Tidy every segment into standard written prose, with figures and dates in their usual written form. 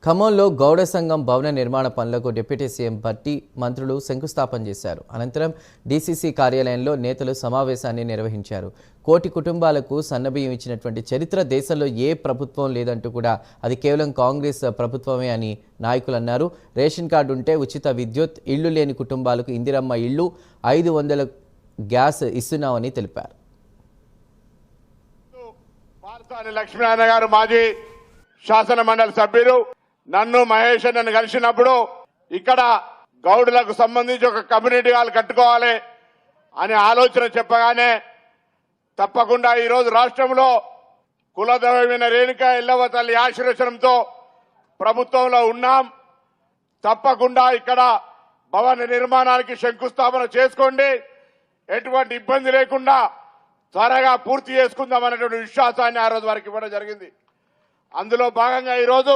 ఖమ్మంలో గౌడ సంఘం భవన నిర్మాణ పనులకు డిప్యూటీ సీఎం భట్టి మంత్రులు శంకుస్థాపన చేశారు. అనంతరం డీసీసీ కార్యాలయంలో నేతలు సమావేశాన్ని నిర్వహించారు. కోటి కుటుంబాలకు సన్నబియ్యం ఇచ్చినటువంటి చరిత్ర దేశంలో ఏ ప్రభుత్వం లేదంటూ కూడా అది కేవలం కాంగ్రెస్ ప్రభుత్వమే అని నాయకులు అన్నారు. రేషన్ కార్డు ఉంటే ఉచిత విద్యుత్, ఇళ్లు లేని కుటుంబాలకు ఇందిరమ్మ ఇళ్లు, 500 గ్యాస్ ఇస్తున్నామని తెలిపారు. లక్ష్మీనారాయణ గారు మాజీ శాసన మండలి సభ్యులు నన్ను మహేష్ నన్ను కలిసినప్పుడు ఇక్కడ గౌడులకు సంబంధించి ఒక కమ్యూనిటీ హాల్ కట్టుకోవాలి అనే ఆలోచన చెప్పగానే తప్పకుండా ఈరోజు రాష్ట్రంలో కులదైవమైన రేణుక ఎల్లవ తల్లి ఆశీర్వచనంతో ప్రభుత్వంలో ఉన్నాం. తప్పకుండా ఇక్కడ భవన నిర్మాణానికి శంకుస్థాపన చేసుకోండి, ఎటువంటి ఇబ్బంది లేకుండా త్వరగా పూర్తి చేసుకుందాం అనేటువంటి విశ్వాసాన్ని ఆ రోజు వారికి ఇవ్వడం జరిగింది. అందులో భాగంగా ఈరోజు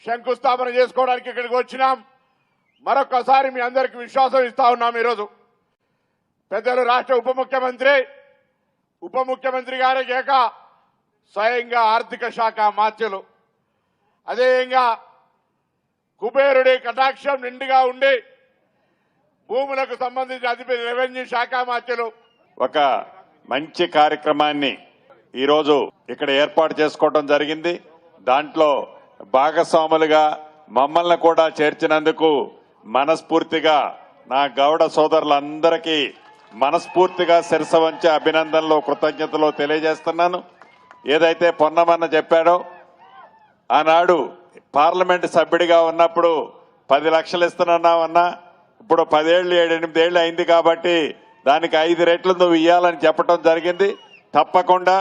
శంకుస్థాపన చేసుకోవడానికి ఇక్కడికి వచ్చినాం. మరొకసారి మీ అందరికీ విశ్వాసం ఇస్తా ఉన్నాం. ఈరోజు పెద్దలు రాష్ట్ర ఉప ముఖ్యమంత్రి గారి కేక స్వయంగా ఆర్థిక శాఖ మాత్యులు, అదేవిధంగా కుబేరుడి కటాక్షం నిండుగా ఉండి భూములకు సంబంధించి అధిపతి రెవెన్యూ శాఖ మాత్యులు ఒక మంచి కార్యక్రమాన్ని ఈరోజు ఇక్కడ ఏర్పాటు చేసుకోవడం జరిగింది. దాంట్లో భాగస్వాములుగా మమ్మల్ని కూడా చేర్చినందుకు మనస్ఫూర్తిగా నా గౌడ సోదరులందరికీ మనస్ఫూర్తిగా శిరస వంచి అభినందనలు, కృతజ్ఞతలు తెలియజేస్తున్నాను. ఏదైతే పొన్నమన్న చెప్పాడో, ఆనాడు పార్లమెంట్ సభ్యుడిగా ఉన్నప్పుడు 10 లక్షలు ఇస్తున్నావన్నా, ఇప్పుడు 10 ఏళ్ళు 7-8 ఏళ్ళు అయింది కాబట్టి దానికి 5 రెట్లు నువ్వు ఇవ్వాలని చెప్పడం జరిగింది. తప్పకుండా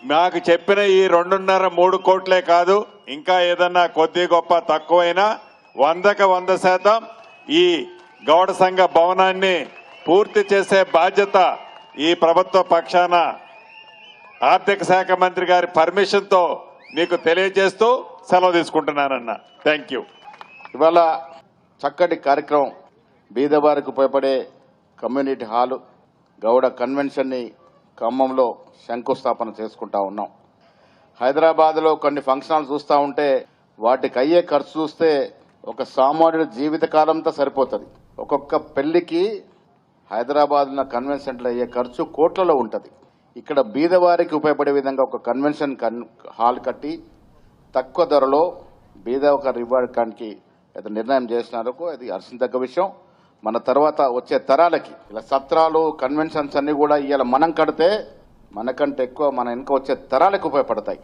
మాకు చెప్పిన ఈ 2.5-3 కోట్లే కాదు, ఇంకా ఏదన్నా కొద్ది గొప్ప తక్కువైనా 100% ఈ గౌడ సంఘ భవనాన్ని పూర్తి చేసే బాధ్యత ఈ ప్రభుత్వ పక్షాన ఆర్థిక శాఖ మంత్రి గారి పర్మిషన్ తో మీకు తెలియజేస్తూ సెలవు తీసుకుంటున్నానన్న. Thank you. ఇవాళ చక్కటి కార్యక్రమం, బీదవారికి ఉపయోగపడే కమ్యూనిటీ హాలు గౌడ కన్వెన్షన్ని ఖమ్మంలో శంకుస్థాపన చేసుకుంటా ఉన్నాం. హైదరాబాద్లో కొన్ని ఫంక్షన్ హాల్ చూస్తూ ఉంటే వాటికి అయ్యే ఖర్చు చూస్తే ఒక సామాన్యుడి జీవితకాలంతో సరిపోతుంది. ఒక్కొక్క పెళ్లికి హైదరాబాద్ ఉన్న కన్వెన్షన్ సెంటర్ అయ్యే ఖర్చు కోట్లలో ఉంటుంది. ఇక్కడ బీదవారికి ఉపయోగపడే విధంగా ఒక కన్వెన్షన్ హాల్ కట్టి తక్కువ ధరలో బీదవారికి ఇవ్వడానికి నిర్ణయం చేసినందుకు అది హర్షించదగ్గ విషయం. మన తర్వాత వచ్చే తరాలకి ఇలా సత్రాలు, కన్వెన్షన్స్ అన్ని కూడా ఇవాళ మనం కడితే మనకంటే ఎక్కువ మన వెనుక వచ్చే తరాలకు ఉపయోగపడతాయి.